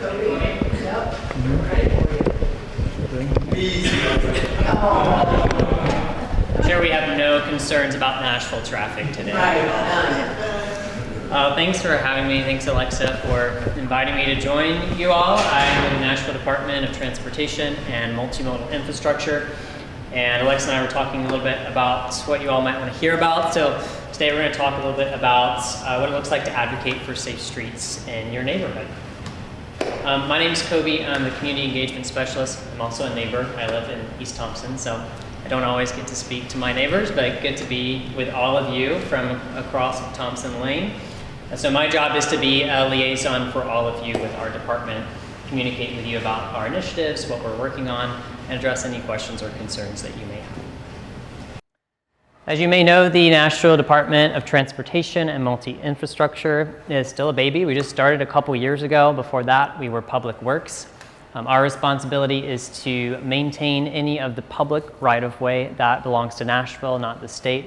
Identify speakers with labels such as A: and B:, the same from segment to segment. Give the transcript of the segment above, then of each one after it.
A: I'm sure we have no concerns about Nashville traffic today. Thanks for having me. Thanks, Alexa, for inviting me to join you all. I'm in the Nashville Department of Transportation and Multimodal Infrastructure. And Alexa and I were talking a little bit about what you all might want to hear about. So today we're going to talk a little bit about what it looks like to advocate for safe streets in your neighborhood. My name is Koby. I'm the Community Engagement Specialist. I'm also a neighbor. I live in East Thompson, so I don't always get to speak to my neighbors, but good to be with all of you from across Thompson Lane. So my job is to be a liaison for all of you with our department, communicate with you about our initiatives, what we're working on, and address any questions or concerns that you may have. As you may know, the Nashville Department of Transportation and Multi-Infrastructure is still a baby. We just started a couple years ago. Before that, we were Public Works. Our responsibility is to maintain any of the public right-of-way that belongs to Nashville, not the state.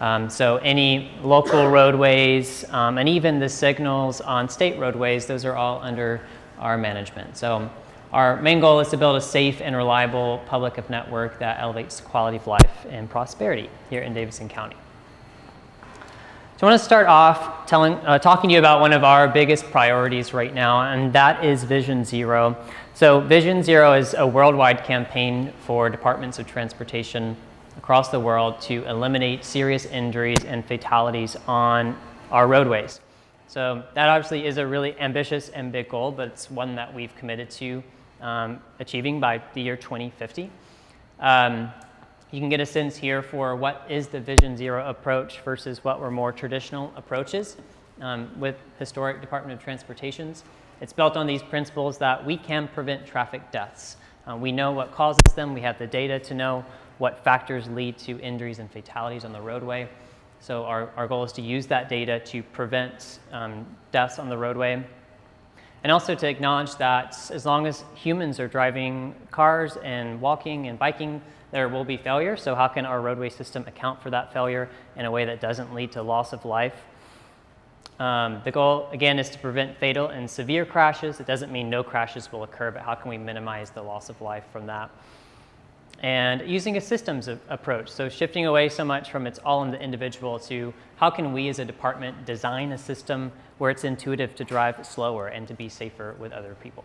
A: So any local roadways and even the signals on state roadways, those are all under our management. So our main goal is to build a safe and reliable public network that elevates quality of life and prosperity here in Davidson County. So I want to start off talking to you about one of our biggest priorities right now, and that is Vision Zero. So Vision Zero is a worldwide campaign for departments of transportation across the world to eliminate serious injuries and fatalities on our roadways. So that obviously is a really ambitious and big goal, but it's one that we've committed to achieving by the year 2050. You can get a sense here for what is the Vision Zero approach versus what were more traditional approaches with historic Department of Transportations. It's built on these principles that we can prevent traffic deaths. We know what causes them. We have the data to know what factors lead to injuries and fatalities on the roadway. So our goal is to use that data to prevent deaths on the roadway. And also to acknowledge that as long as humans are driving cars and walking and biking, there will be failure. So how can our roadway system account for that failure in a way that doesn't lead to loss of life? The goal, again, is to prevent fatal and severe crashes. It doesn't mean no crashes will occur, but how can we minimize the loss of life from that? And using a systems approach, so shifting away so much from it's all in the individual to how can we as a department design a system where it's intuitive to drive slower and to be safer with other people.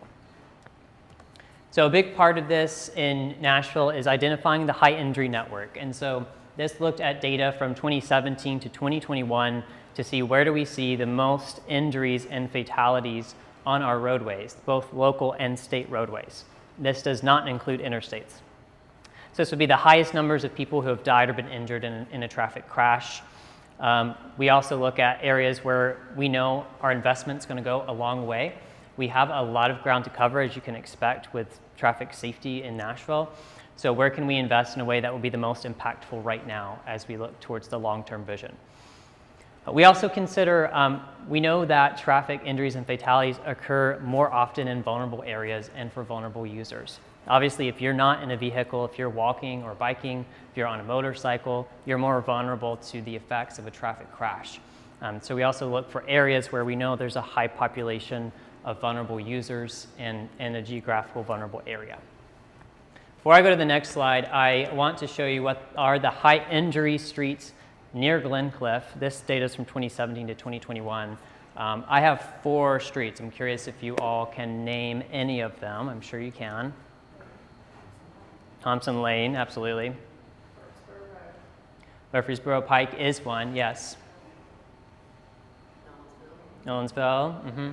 A: So a big part of this in Nashville is identifying the high injury network. And so this looked at data from 2017 to 2021 to see where do we see the most injuries and fatalities on our roadways, both local and state roadways. This does not include interstates. So this would be the highest numbers of people who have died or been injured in a traffic crash. We also look at areas where we know our investment's going to go a long way. We have a lot of ground to cover, as you can expect, with traffic safety in Nashville. So where can we invest in a way that will be the most impactful right now as we look towards the long-term vision? We also consider, we know that traffic injuries and fatalities occur more often in vulnerable areas and for vulnerable users. Obviously, if you're not in a vehicle, if you're walking or biking, if you're on a motorcycle, you're more vulnerable to the effects of a traffic crash. So we also look for areas where we know there's a high population of vulnerable users and a geographical vulnerable area. Before I go to the next slide, I want to show you what are the high injury streets near Glencliff. This data is from 2017 to 2021. I have 4 streets. I'm curious if you all can name any of them. I'm sure you can. Thompson Lane, absolutely. Murfreesboro Pike is one, yes. Nolensville. Mm-hmm.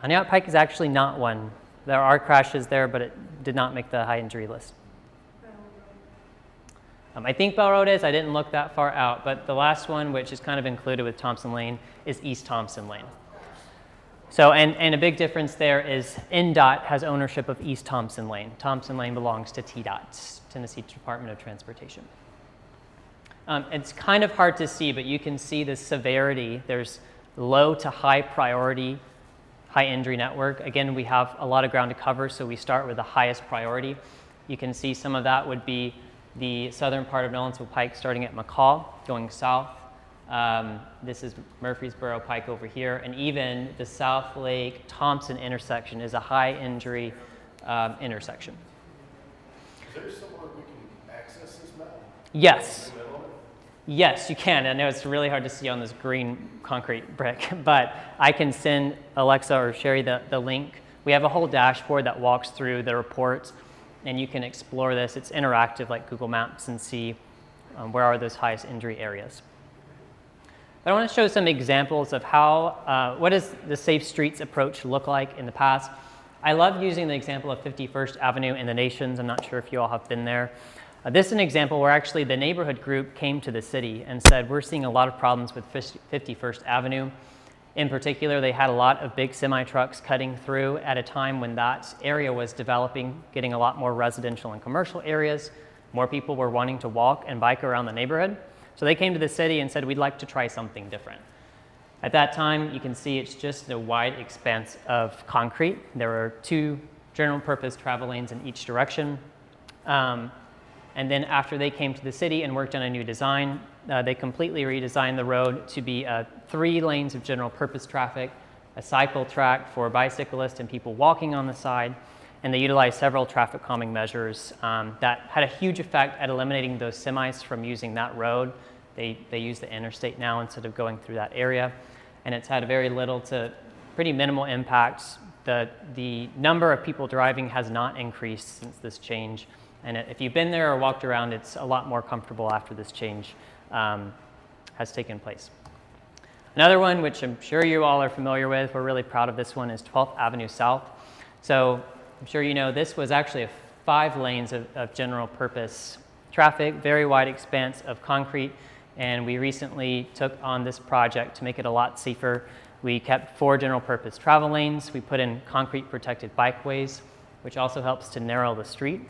A: Antioch Pike is actually not one. There are crashes there, but it did not make the high injury list. I think Bell Road is. I didn't look that far out, but the last one, which is kind of included with Thompson Lane, is East Thompson Lane. So, and a big difference there is NDOT has ownership of East Thompson Lane. Thompson Lane belongs to TDOT, Tennessee Department of Transportation. It's kind of hard to see, but you can see the severity. There's low to high priority, high injury network. Again, we have a lot of ground to cover, so we start with the highest priority. You can see some of that would be the southern part of Nolensville Pike starting at McCall, going south, This is Murfreesboro Pike over here, and even the South Lake Thompson intersection is a high injury intersection.
B: Is there somewhere we can access this map?
A: Yes. Yes, you can. I know it's really hard to see on this green concrete brick, but I can send Alexa or Sherry the link. We have a whole dashboard that walks through the reports, and you can explore this. It's interactive like Google Maps and see where are those highest injury areas. But I want to show some examples of how, what does the Safe Streets approach look like in the past. I love using the example of 51st Avenue in the Nations. I'm not sure if you all have been there. This is an example where actually the neighborhood group came to the city and said, we're seeing a lot of problems with 51st Avenue. In particular, they had a lot of big semi-trucks cutting through at a time when that area was developing, getting a lot more residential and commercial areas. More people were wanting to walk and bike around the neighborhood. So they came to the city and said, we'd like to try something different. At that time, you can see it's just a wide expanse of concrete. There were 2 general purpose travel lanes in each direction. And then after they came to the city and worked on a new design, they completely redesigned the road to be 3 lanes of general purpose traffic, a cycle track for bicyclists and people walking on the side, and they utilized several traffic calming measures that had a huge effect at eliminating those semis from using that road. They use the interstate now instead of going through that area, and it's had a very little to pretty minimal impacts. The number of people driving has not increased since this change. And if you've been there or walked around, it's a lot more comfortable after this change has taken place. Another one, which I'm sure you all are familiar with, we're really proud of this one, is 12th Avenue South. So I'm sure you know this was actually 5 lanes of general purpose traffic, very wide expanse of concrete, and we recently took on this project to make it a lot safer. We kept 4 general purpose travel lanes. We put in concrete protected bikeways, which also helps to narrow the street.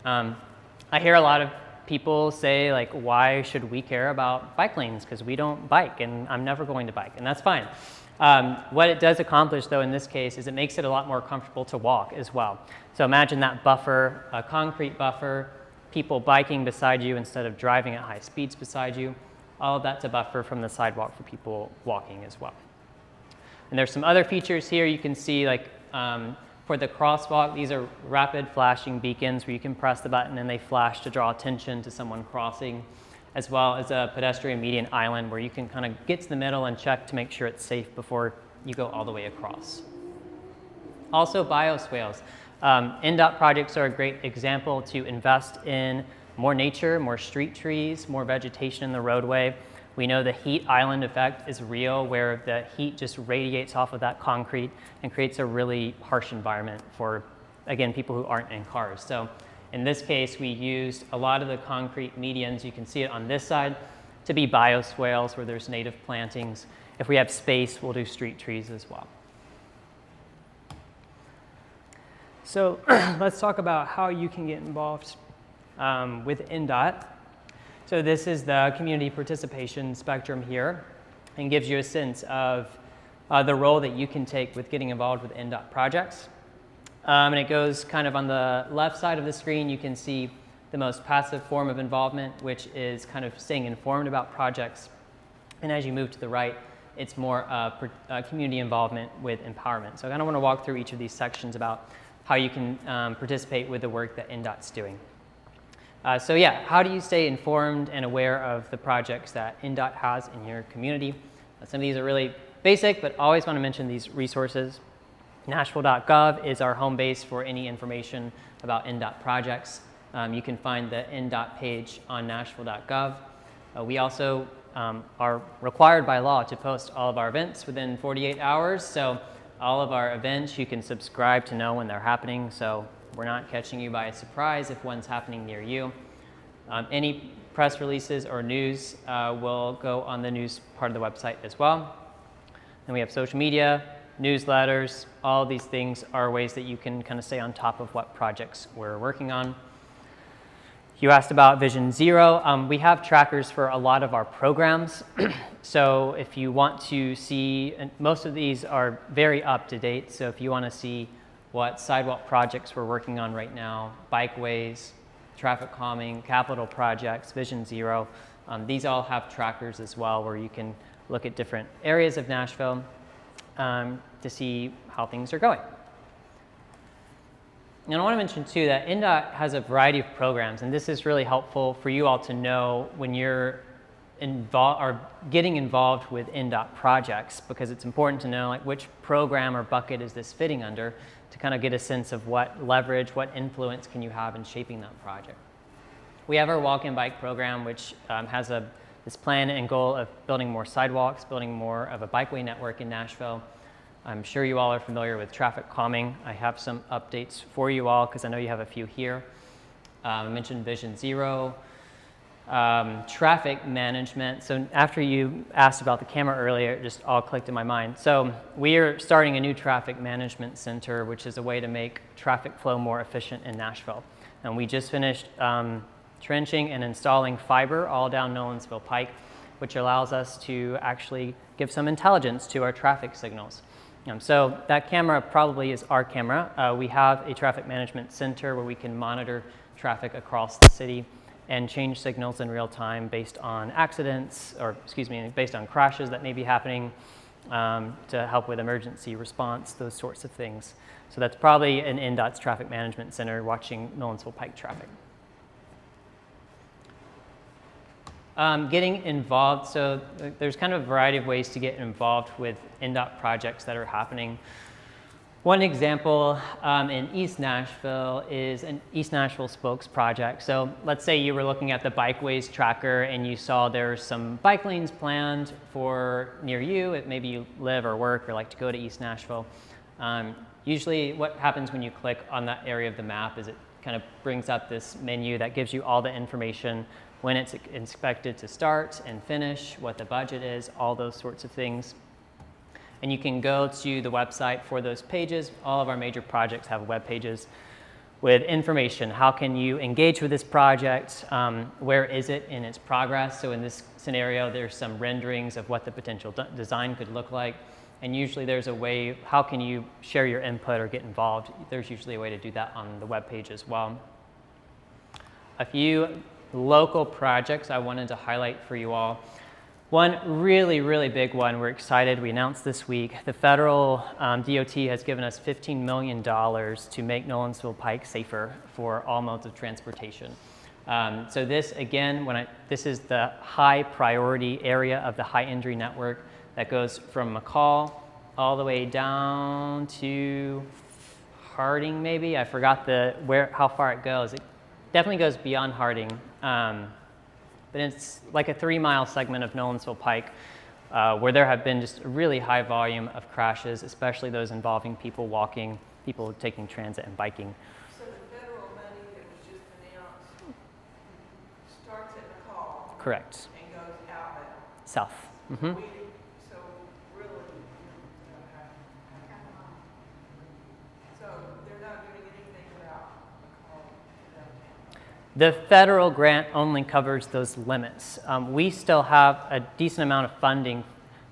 A: I hear a lot of people say, like, why should we care about bike lanes? Because we don't bike, and I'm never going to bike, and that's fine. What it does accomplish, though, in this case, is it makes it a lot more comfortable to walk as well. So imagine that buffer, a concrete buffer, people biking beside you instead of driving at high speeds beside you. All of that's a buffer from the sidewalk for people walking as well. And there's some other features here you can see, like, for the crosswalk, these are rapid flashing beacons where you can press the button and they flash to draw attention to someone crossing, as well as a pedestrian median island where you can kind of get to the middle and check to make sure it's safe before you go all the way across. Also, bioswales. NDOT projects are a great example to invest in more nature, more street trees, more vegetation in the roadway. We know the heat island effect is real, where the heat just radiates off of that concrete and creates a really harsh environment for, again, people who aren't in cars. So in this case, we used a lot of the concrete medians, you can see it on this side, to be bioswales where there's native plantings. If we have space, we'll do street trees as well. So let's talk about how you can get involved with NDOT. So this is the community participation spectrum here and gives you a sense of the role that you can take with getting involved with NDOT projects. And it goes kind of on the left side of the screen, you can see the most passive form of involvement, which is kind of staying informed about projects. And as you move to the right, it's more community involvement with empowerment. So I kind of want to walk through each of these sections about how you can participate with the work that NDOT's doing. So yeah, how do you stay informed and aware of the projects that NDOT has in your community? Some of these are really basic, but always want to mention these resources. Nashville.gov is our home base for any information about NDOT projects. You can find the NDOT page on Nashville.gov. We also are required by law to post all of our events within 48 hours. So all of our events, you can subscribe to know when they're happening. So we're not catching you by surprise if one's happening near you. Any press releases or news will go on the news part of the website as well. Then we have social media, newsletters. All of these things are ways that you can kind of stay on top of what projects we're working on. You asked about Vision Zero. We have trackers for a lot of our programs. So if you want to see, and most of these are very up to date. So if you want to see what sidewalk projects we're working on right now, bikeways, traffic calming, capital projects, Vision Zero, These all have trackers as well where you can look at different areas of Nashville to see how things are going. And I want to mention too that NDOT has a variety of programs, and this is really helpful for you all to know when you're getting involved with NDOT projects, because it's important to know like which program or bucket is this fitting under to kind of get a sense of what leverage, what influence can you have in shaping that project. We have our walk and bike program, which has this plan and goal of building more sidewalks, building more of a bikeway network in Nashville. I'm sure you all are familiar with traffic calming. I have some updates for you all because I know you have a few here. I mentioned Vision Zero, traffic management. So after you asked about the camera earlier, it just all clicked in my mind. So we are starting a new traffic management center, which is a way to make traffic flow more efficient in Nashville. And we just finished trenching and installing fiber all down Nolensville Pike, which allows us to actually give some intelligence to our traffic signals. So that camera probably is our camera. We have a traffic management center where we can monitor traffic across the city and change signals in real time based on accidents, or based on crashes that may be happening to help with emergency response, those sorts of things. So that's probably an NDOT's traffic management center watching Nolensville Pike traffic. Getting involved, so there's kind of a variety of ways to get involved with NDOT projects that are happening. One example in East Nashville is an East Nashville Spokes project. So let's say you were looking at the bikeways tracker and you saw there's some bike lanes planned for near you, if maybe you live or work or like to go to East Nashville. Usually what happens when you click on that area of the map is it kind of brings up this menu that gives you all the information, when it's expected to start and finish, what the budget is, all those sorts of things. And you can go to the website for those pages. All of our major projects have web pages with information. How can you engage with this project? Where is it in its progress? So in this scenario, there's some renderings of what the potential design could look like. And usually there's a way, how can you share your input or get involved? There's usually a way to do that on the web page as well. A few local projects I wanted to highlight for you all. One really, really big one, we're excited, we announced this week, the federal DOT has given us $15 million to make Nolensville Pike safer for all modes of transportation. So this, again, this is the high priority area of the high injury network that goes from McCall all the way down to Harding maybe, I forgot how far it goes. It definitely goes beyond Harding. But it's like a 3-mile segment of Nolensville Pike where there have been just a really high volume of crashes, especially those involving people walking, people taking transit and biking.
C: So the federal money that was just announced starts at McCall.
A: Correct.
C: And goes out at
A: South. Mm-hmm.
C: So really, so they're not doing anything without McCall downtown.
A: The federal grant only covers those limits. We still have a decent amount of funding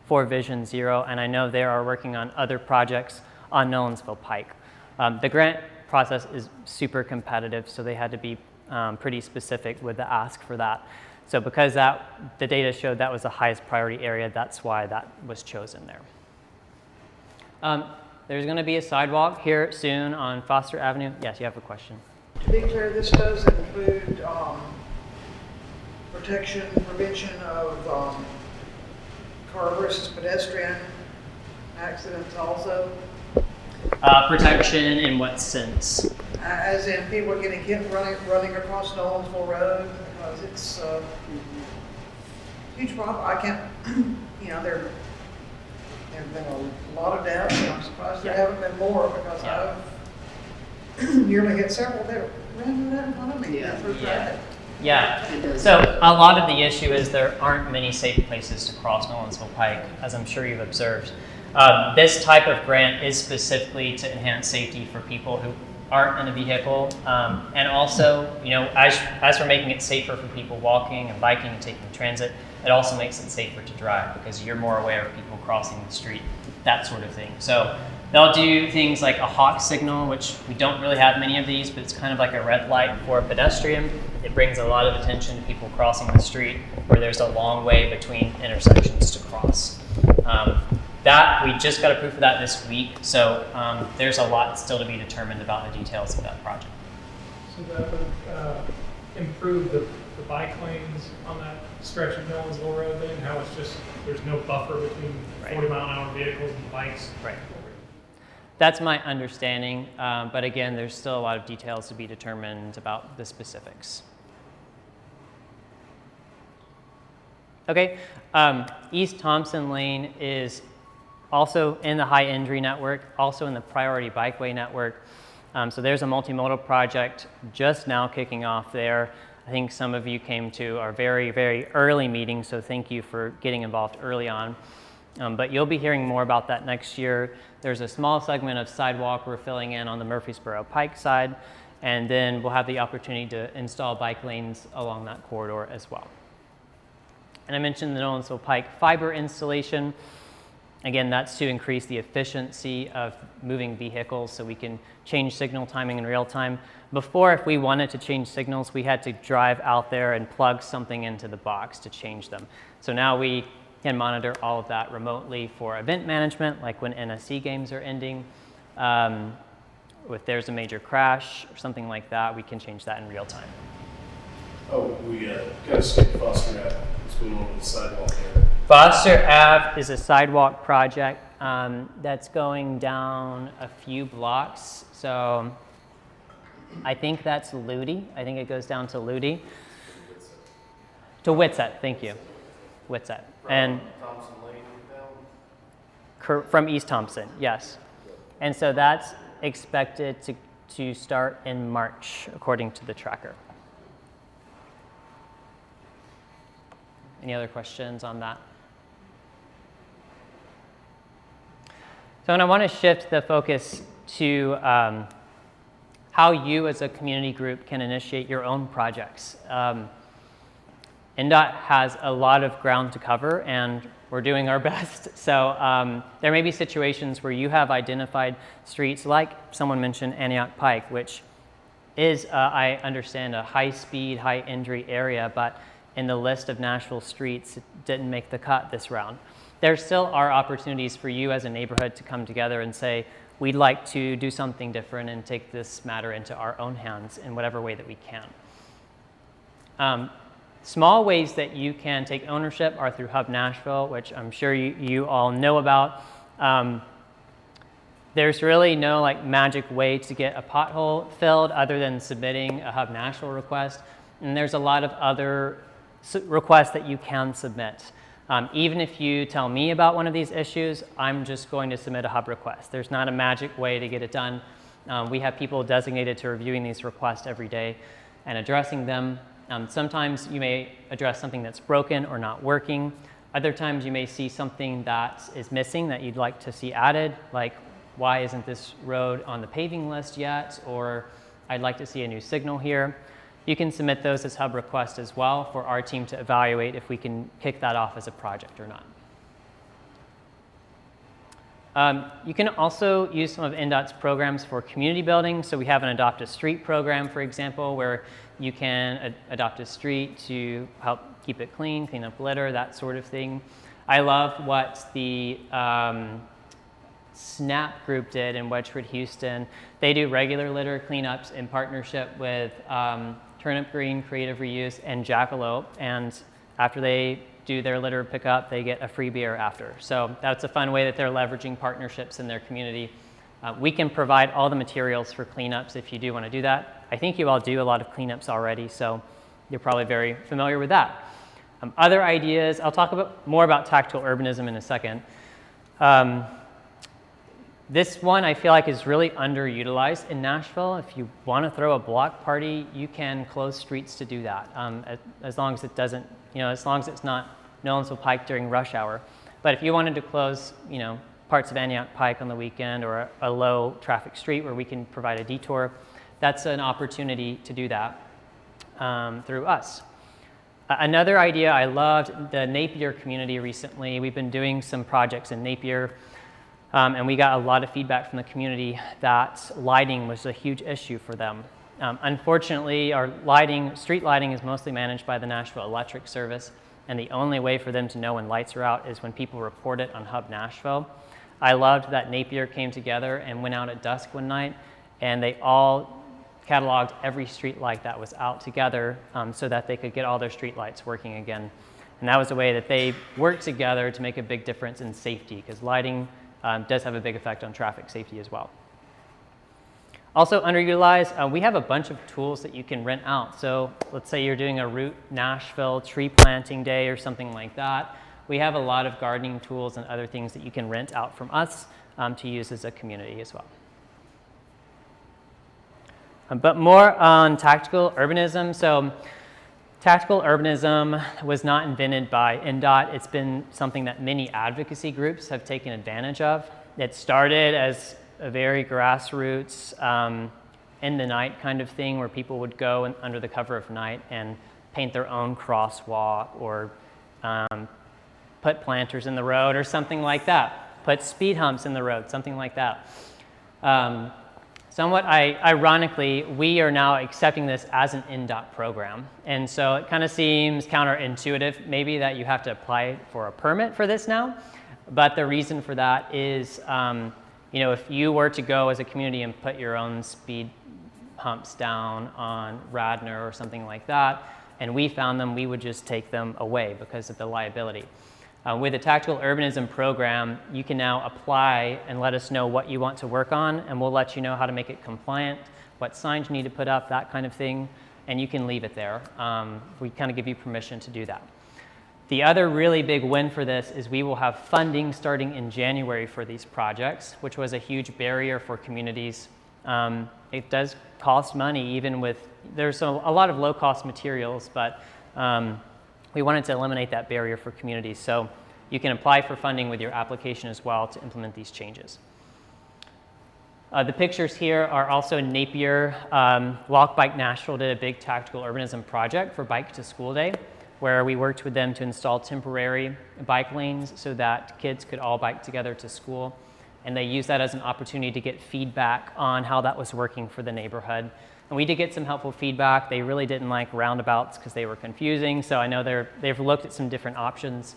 A: for Vision Zero, and I know they are working on other projects on Nolensville Pike. The grant process is super competitive, so they had to be pretty specific with the ask for that. So because the data showed that was the highest priority area, that's why that was chosen there. There's going to be a sidewalk here soon on Foster Avenue. Yes, you have a question.
D: To be clear, this does include prevention of car versus pedestrian accidents also?
A: Protection in what sense?
D: As in people getting hit running across Nolensville Road, because it's a huge problem. I can't, there have been a lot of deaths, and I'm surprised there haven't been more, because I've nearly hit several that ran right in front of me.
A: Yeah. So a lot of the issue is there aren't many safe places to cross Nolensville Pike, as I'm sure you've observed. This type of grant is specifically to enhance safety for people who aren't in a vehicle, and also, as we're making it safer for people walking and biking and taking transit, it also makes it safer to drive because you're more aware of people crossing the street, that sort of thing. So they'll do things like a hawk signal, which we don't really have many of these, but it's kind of like a red light for a pedestrian. It brings a lot of attention to people crossing the street where there's a long way between intersections to cross. That, we just got approved for that this week, so there's a lot still to be determined about the details of that project.
E: So that would improve the bike lanes on that stretch of Nolensville Road then? How it's just, there's no buffer between 40-mile-an-hour vehicles and bikes?
A: Right. That's my understanding, but again, there's still a lot of details to be determined about the specifics. Okay, East Thompson Lane is also in the high injury network, also in the priority bikeway network. So there's a multimodal project just now kicking off there. I think some of you came to our very, very early meeting, so thank you for getting involved early on. But you'll be hearing more about that next year. There's a small segment of sidewalk we're filling in on the Murfreesboro Pike side, and then we'll have the opportunity to install bike lanes along that corridor as well. And I mentioned the Nolensville Pike fiber installation. Again, that's to increase the efficiency of moving vehicles so we can change signal timing in real time. Before, if we wanted to change signals, we had to drive out there and plug something into the box to change them. So now we can monitor all of that remotely for event management, like when NSC games are ending. If there's a major crash or something like that, we can change that in real time.
B: Oh, we got to skip Foster Ave. What's going on with the sidewalk there?
A: Foster Ave is a sidewalk project that's going down a few blocks. So I think that's Ludi. I think it goes down to Ludi. To Whitsett, thank you. Whitsett. And
B: Thompson Lane down?
A: from East Thompson, yes. And so that's expected to start in March, according to the tracker. Any other questions on that? So and I want to shift the focus to how you as a community group can initiate your own projects. NDOT has a lot of ground to cover, and we're doing our best. So there may be situations where you have identified streets, like someone mentioned Antioch Pike, which is, I understand, a high-speed, high-injury area, but in the list of Nashville streets, it didn't make the cut this round. There still are opportunities for you as a neighborhood to come together and say, we'd like to do something different and take this matter into our own hands in whatever way that we can. Small ways that you can take ownership are through Hub Nashville, which I'm sure you all know about. There's really no magic way to get a pothole filled other than submitting a Hub Nashville request. And there's a lot of other requests that you can submit. Even if you tell me about one of these issues, I'm just going to submit a Hub request. There's not a magic way to get it done. We have people designated to reviewing these requests every day and addressing them. Sometimes you may address something that's broken or not working. Other times you may see something that is missing that you'd like to see added, like why isn't this road on the paving list yet, or I'd like to see a new signal here. You can submit those as Hub requests as well for our team to evaluate if we can kick that off as a project or not. You can also use some of NDOT's programs for community building. So we have an Adopt a Street program, for example, where you can adopt a street to help keep it clean, clean up litter, that sort of thing. I love what the SNAP group did in Wedgwood, Houston. They do regular litter cleanups in partnership with Turnip Green, Creative Reuse, and Jackalope. And after they do their litter pickup, they get a free beer after. So that's a fun way that they're leveraging partnerships in their community. We can provide all the materials for cleanups if you do want to do that. I think you all do a lot of cleanups already, so you're probably very familiar with that. Other ideas, I'll talk more about tactile urbanism in a second. This one I feel like is really underutilized in Nashville. If you want to throw a block party, you can close streets to do that, as long as it doesn't, as long as it's not Nolensville Pike during rush hour. But if you wanted to close, parts of Antioch Pike on the weekend or a low traffic street where we can provide a detour, that's an opportunity to do that through us. Another idea I loved, the Napier community recently. We've been doing some projects in Napier. And we got a lot of feedback from the community that lighting was a huge issue for them. Unfortunately, our street lighting is mostly managed by the Nashville Electric Service, and the only way for them to know when lights are out is when people report it on Hub Nashville. I loved that Napier came together and went out at dusk one night, and they all cataloged every street light that was out together so that they could get all their street lights working again. And that was a way that they worked together to make a big difference in safety, because lighting does have a big effect on traffic safety as well. Also underutilized, we have a bunch of tools that you can rent out. So let's say you're doing a Route Nashville tree planting day or something like that. We have a lot of gardening tools and other things that you can rent out from us to use as a community as well. But more on tactical urbanism. So tactical urbanism was not invented by NDOT. It's been something that many advocacy groups have taken advantage of. It started as a very grassroots, in the night kind of thing, where people would go under the cover of night and paint their own crosswalk, or put planters in the road or something like that, put speed humps in the road, something like that. Somewhat ironically, we are now accepting this as an NDOT program. And so it kind of seems counterintuitive maybe that you have to apply for a permit for this now. But the reason for that is, if you were to go as a community and put your own speed humps down on Radnor or something like that, and we found them, we would just take them away because of the liability. With the Tactical Urbanism program, you can now apply and let us know what you want to work on, and we'll let you know how to make it compliant, what signs you need to put up, that kind of thing, and you can leave it there. We kind of give you permission to do that. The other really big win for this is we will have funding starting in January for these projects, which was a huge barrier for communities. It does cost money, even with, there's a lot of low-cost materials, but we wanted to eliminate that barrier for communities. So you can apply for funding with your application as well to implement these changes. The pictures here are also Napier. Walk Bike Nashville did a big tactical urbanism project for Bike to School Day, where we worked with them to install temporary bike lanes so that kids could all bike together to school. And they used that as an opportunity to get feedback on how that was working for the neighborhood. And we did get some helpful feedback. They really didn't like roundabouts because they were confusing. So I know they've looked at some different options.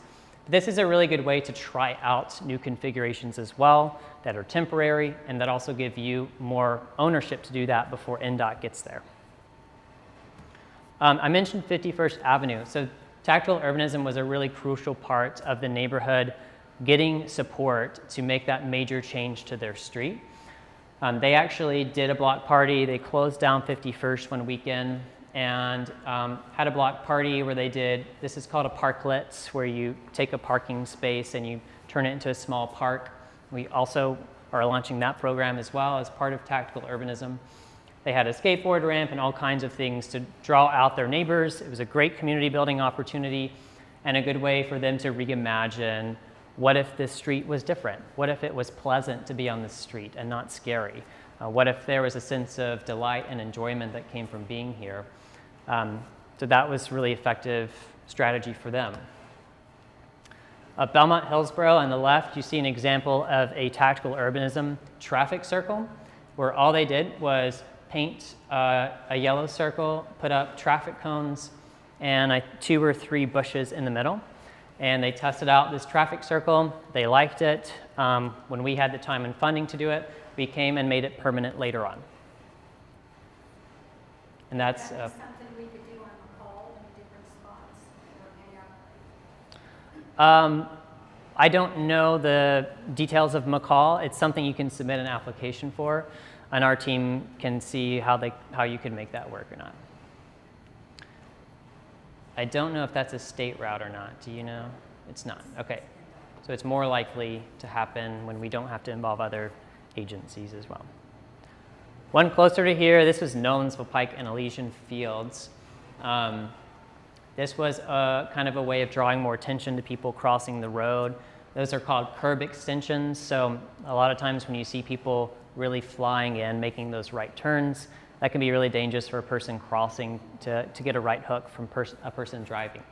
A: This is a really good way to try out new configurations as well that are temporary and that also give you more ownership to do that before NDOT gets there. I mentioned 51st Avenue. So tactical urbanism was a really crucial part of the neighborhood getting support to make that major change to their street. They actually did a block party. They closed down 51st one weekend and had a block party where they did, this is called a parklet, where you take a parking space and you turn it into a small park. We also are launching that program as well as part of tactical urbanism. They had a skateboard ramp and all kinds of things to draw out their neighbors. It was a great community building opportunity and a good way for them to reimagine, what if this street was different? What if it was pleasant to be on this street and not scary? What if there was a sense of delight and enjoyment that came from being here? So that was really effective strategy for them. Belmont Hillsborough on the left, you see an example of a tactical urbanism traffic circle, where all they did was paint a yellow circle, put up traffic cones, and 2 or 3 bushes in the middle. And they tested out this traffic circle. They liked it. When we had the time and funding to do it, we came and made it permanent later on. And that's
F: something we could do on McCall in different spots or hang out.
A: I don't know the details of McCall. It's something you can submit an application for, and our team can see how you can make that work or not. I don't know if that's a state route or not. Do you know? It's not. Okay. So it's more likely to happen when we don't have to involve other agencies as well. One closer to here, this was Nolensville Pike and Elysian Fields. This was kind of a way of drawing more attention to people crossing the road. Those are called curb extensions. So a lot of times when you see people really flying in, making those right turns, that can be really dangerous for a person crossing to get a right hook from a person driving.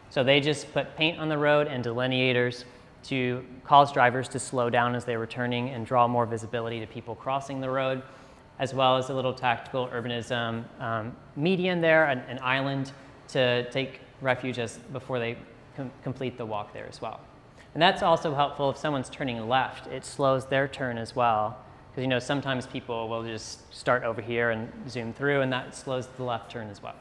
A: So they just put paint on the road and delineators to cause drivers to slow down as they were turning and draw more visibility to people crossing the road, as well as a little tactical urbanism median there, an island to take refuge before they complete the walk there as well. And that's also helpful if someone's turning left. It slows their turn as well, because sometimes people will just start over here and zoom through, and that slows the left turn as well.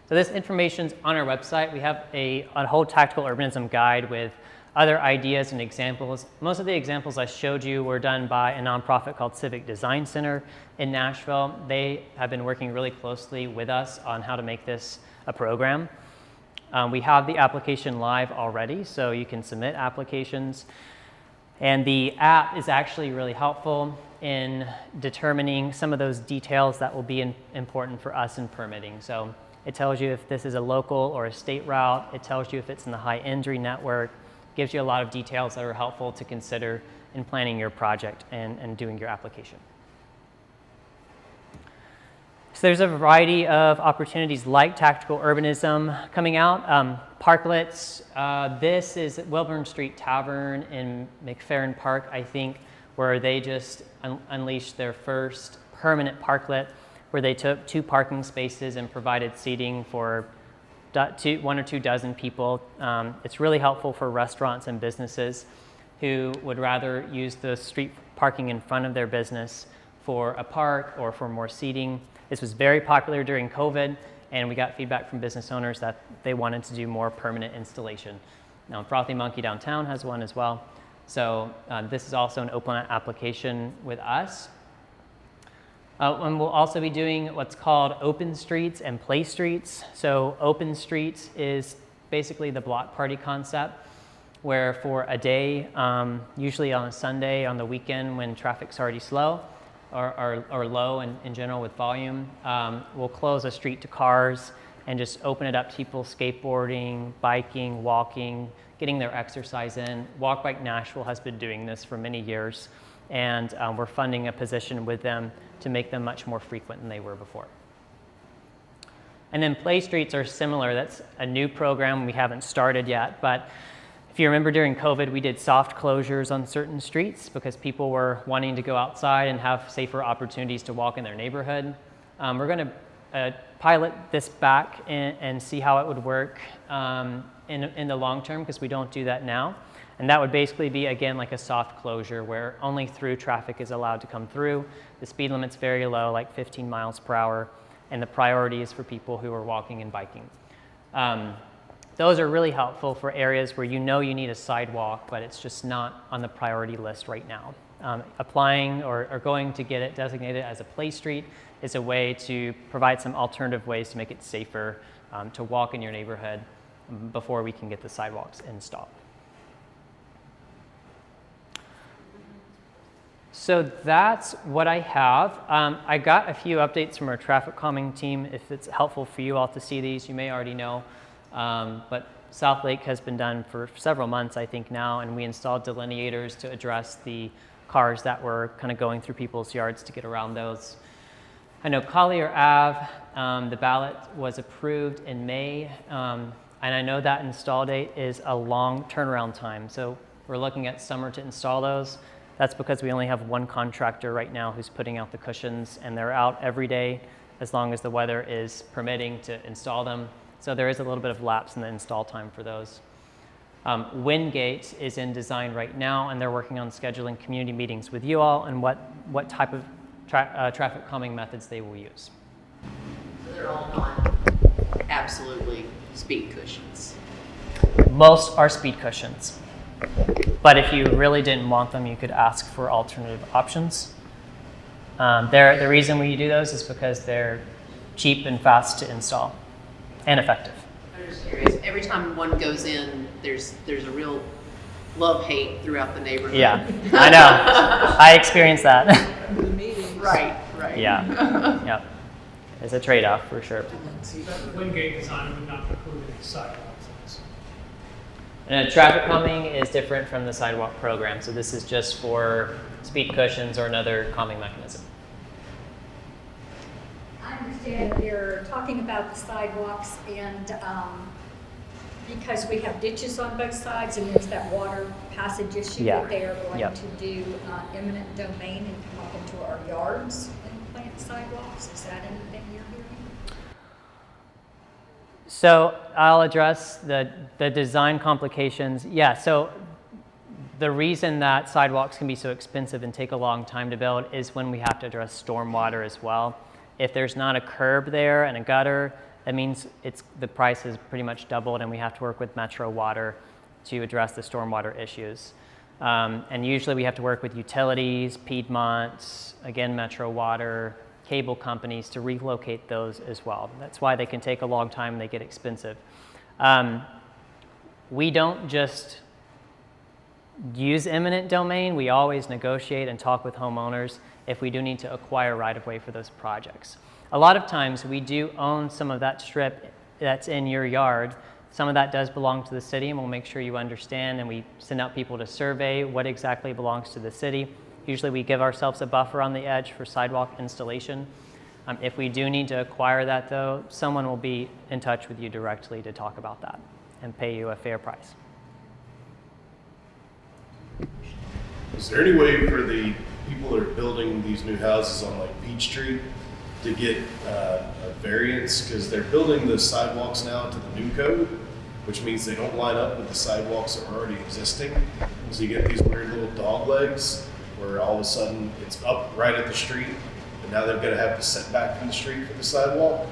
A: So this information's on our website. We have a whole tactical urbanism guide with other ideas and examples. Most of the examples I showed you were done by a nonprofit called Civic Design Center in Nashville. They have been working really closely with us on how to make this a program. We have the application live already, so you can submit applications. And the app is actually really helpful in determining some of those details that will be important for us in permitting. So it tells you if this is a local or a state route. It tells you if it's in the high injury network. Gives you a lot of details that are helpful to consider in planning your project and doing your application. So there's a variety of opportunities like tactical urbanism coming out. Parklets, this is Wilburn Street Tavern in McFerrin Park, I think, where they just unleashed their first permanent parklet, where they took 2 parking spaces and provided seating for 1 or 2 dozen people. It's really helpful for restaurants and businesses who would rather use the street parking in front of their business for a park or for more seating. This was very popular during COVID, and we got feedback from business owners that they wanted to do more permanent installation. Now, Frothy Monkey downtown has one as well. So this is also an open application with us. And we'll also be doing what's called open streets and play streets. So open streets is basically the block party concept, where for a day, usually on a Sunday, on the weekend when traffic's already slow or low in general with volume, we'll close a street to cars and just open it up to people skateboarding, biking, walking, getting their exercise in. Walk Bike Nashville has been doing this for many years, and we're funding a position with them to make them much more frequent than they were before. And then play streets are similar. That's a new program we haven't started yet, but if you remember during COVID, we did soft closures on certain streets because people were wanting to go outside and have safer opportunities to walk in their neighborhood. We're going to pilot this back and see how it would work in the long term, because we don't do that now. And that would basically be, again, like a soft closure where only through traffic is allowed to come through. The speed limit's very low, like 15 miles per hour, and the priority is for people who are walking and biking. Those are really helpful for areas where you need a sidewalk, but it's just not on the priority list right now. Applying or going to get it designated as a play street is a way to provide some alternative ways to make it safer to walk in your neighborhood before we can get the sidewalks installed. So that's what I have. I got a few updates from our traffic calming team. If it's helpful for you all to see these, you may already know. But South Lake has been done for several months, I think now, and we installed delineators to address the cars that were kind of going through people's yards to get around those. I know Collier Ave, the ballot was approved in May, and I know that install date is a long turnaround time. So we're looking at summer to install those. That's because we only have one contractor right now who's putting out the cushions, and they're out every day as long as the weather is permitting to install them. So there is a little bit of lapse in the install time for those. Wingate is in design right now, and they're working on scheduling community meetings with you all and what type of traffic calming methods they will use.
G: So they're all not absolutely speed cushions.
A: Most are speed cushions. But if you really didn't want them, you could ask for alternative options. The reason we do those is because they're cheap and fast to install and effective.
G: I'm just curious. Every time one goes in, there's a real love-hate throughout the neighborhood.
A: Yeah, I know. I experienced that.
C: The meetings.
G: Right.
A: Yeah, yeah. It's a trade-off for sure.
E: That Wingate design would not include any sidewalks.
A: And traffic calming is different from the sidewalk program, so this is just for speed cushions or another calming mechanism.
F: I understand you're talking about the sidewalks and Because we have ditches on both sides and there's that water passage issue
A: Yeah.
F: that they are going
A: Yep.
F: to do eminent domain and come up into our yards and plant sidewalks. Is that anything you're hearing?
A: So I'll address the design complications. Yeah, so the reason that sidewalks can be so expensive and take a long time to build is when we have to address stormwater as well. If there's not a curb there and a gutter, that means the price is pretty much doubled, and we have to work with Metro Water to address the stormwater issues. And usually we have to work with utilities, Piedmont, again, Metro Water, cable companies to relocate those as well. That's why they can take a long time and they get expensive. We don't just use eminent domain. We always negotiate and talk with homeowners if we do need to acquire right-of-way for those projects. A lot of times we do own some of that strip that's in your yard. Some of that does belong to the city, and we'll make sure you understand, and we send out people to survey what exactly belongs to the city. Usually we give ourselves a buffer on the edge for sidewalk installation. If we do need to acquire that though, someone will be in touch with you directly to talk about that and pay you a fair price.
B: Is there any way for the people that are building these new houses on like Peachtree to get a variance? Because they're building the sidewalks now to the new code, which means they don't line up with the sidewalks that are already existing. So you get these weird little dog legs where all of a sudden it's up right at the street, and now they're gonna have to set back from the street for the sidewalk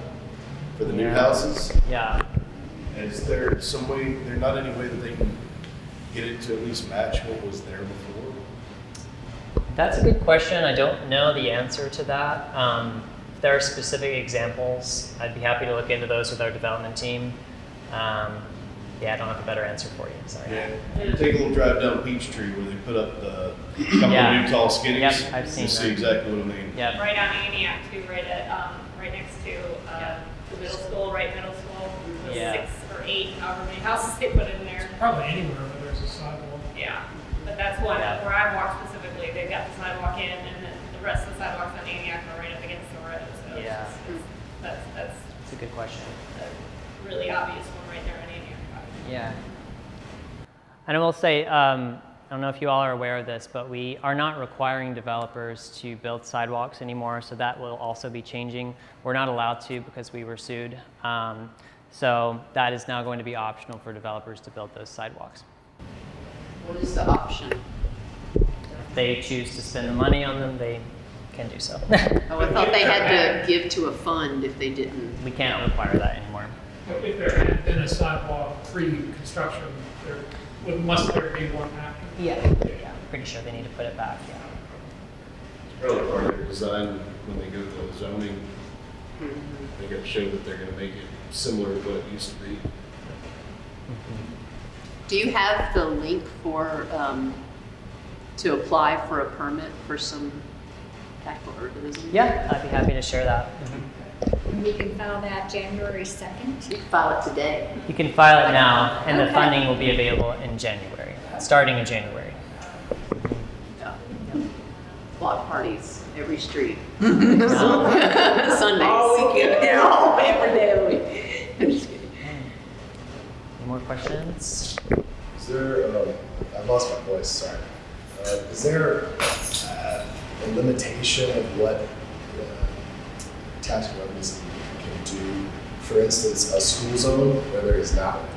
B: for the new houses.
A: Yeah.
B: Is there some way, there's not any way that they can get it to at least match what was there before?
A: That's a good question. I don't know the answer to that. If there are specific examples, I'd be happy to look into those with our development team. Yeah, I don't have a better answer for you. Sorry.
B: Yeah, take a little drive down Peachtree where they put up the couple
A: Yeah.
B: of new tall skinnies.
A: Yep, I've seen
B: You see
A: that.
B: exactly what I mean.
A: Yep.
H: Right on Antioch too, right next to the middle school, middle school. The
A: Yeah.
H: 6 or 8, however many houses they put in there.
E: Probably anywhere where there's a sidewalk.
H: Yeah, but that's one
A: Yeah.
H: where I walk specifically. They've got the sidewalk in, and then the rest of the sidewalks on Antioch are right up against the road. So
A: Yeah.
H: that's
A: That's a good question.
H: a really obvious one right there on Antioch.
A: Yeah. And I will say, I don't know if you all are aware of this, but we are not requiring developers to build sidewalks anymore, so that will also be changing. We're not allowed to because we were sued. So that is now going to be optional for developers to build those sidewalks.
G: What is the option?
A: If they choose to spend the money on them, they can do so.
G: Oh, I thought they had to give to a fund if they didn't.
A: We can't require that anymore.
E: If there had been a sidewalk pre-construction, must there be one after?
A: Yeah. Pretty sure they need to put it back, yeah.
B: It's probably part of their design when they go to zoning. They got to show that they're going to make it similar to what it used to be.
G: Do you have the link for, to apply for a permit for some type of urbanism?
A: Yeah, I'd be happy to share that.
F: And we can file that January 2nd.
G: You can file it today.
A: You can file it now, and the
F: Okay.
A: funding will be available in January, starting in January.
G: Yeah. Block parties, every street. Sundays.
D: All weekend.
G: Yeah, every day of the week. I'm just kidding.
A: Any more questions?
I: Is there, I've lost my voice, sorry. Is there a limitation of what tactical urbanism can do? For instance, a school zone where there is not one.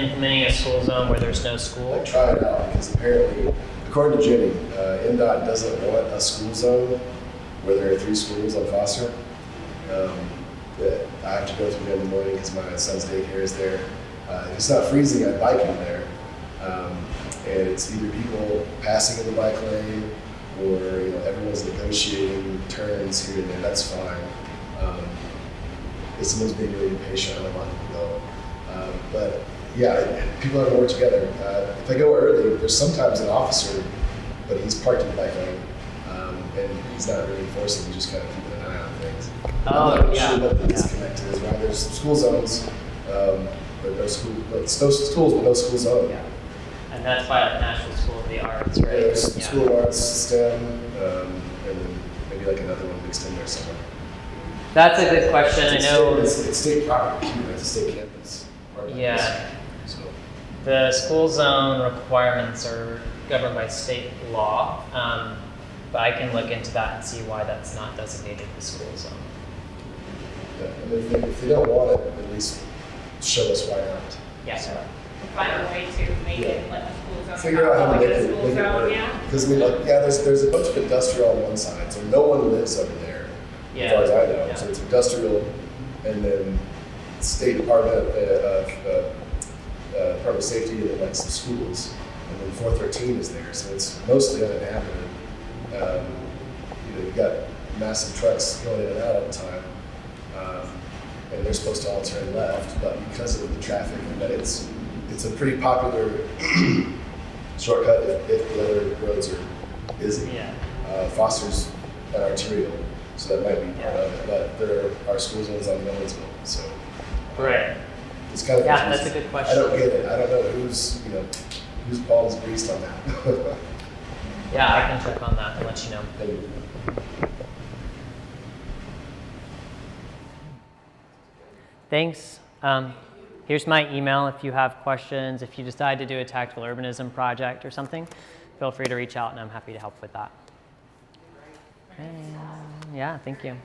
A: Implementing a school zone where there's no school?
I: Like, try it out, because apparently, according to Jimmy, NDOT doesn't want a school zone where there are 3 schools on Foster. That I have to go through in the morning because my son's daycare is there. If it's not freezing, I bike in there. And it's either people passing in the bike lane or everyone's negotiating turns here and there. That's fine. If someone's being really impatient, I don't want them to go. But yeah, people are going to work together. If I go early, there's sometimes an officer, but he's parked in the bike lane. And he's not really enforcing, he's just kind of keeping an eye on things.
A: Oh,
I: I'm not
A: yeah.
I: sure what the disconnect is, right? There's some school zones, but no school, it's no schools, but no school zone.
A: Yeah. And that's why at Nashville School of the Arts, right?
I: There's
A: Yeah.
I: School of Arts, STEM, and then maybe like another one mixed in there somewhere.
A: That's a good question. I know.
I: It's state property, too, it's a state campus.
A: Yeah.
I: So,
A: The school zone requirements are governed by state law, but I can look into that and see why that's not designated the school zone.
I: yeah, I mean, if they don't want it, at least show us why not.
A: Yeah.
H: Find a way to make it like a school zone.
I: Figure out how to
H: like
I: make
H: a
I: it,
H: school
I: make it
H: zone,
I: work.
H: yeah.
I: Because I mean, like, yeah, there's a bunch of industrial on one side, so no one lives over there, as far as I know.
A: Yeah.
I: So it's industrial, and then state department Department of Safety, and then like some schools, and then 413 is there, so it's mostly uninhabited. You've got massive trucks going in and out all the time, and they're supposed to all turn left, but because of the traffic, and that it's a pretty popular shortcut if the other roads are busy.
A: Yeah.
I: Foster's an arterial, so that might be part of it, but there are school zones on Millersville, so.
A: Right.
I: It's kind of
A: Yeah, that's
I: confusing.
A: a good question.
I: I don't get it. I don't know whose balls greased on that.
A: Yeah, I can check on that and let you know.
I: And
A: Thanks. Here's my email if you have questions. If you decide to do a tactical urbanism project or something, feel free to reach out and I'm happy to help with that. Yeah, thank you.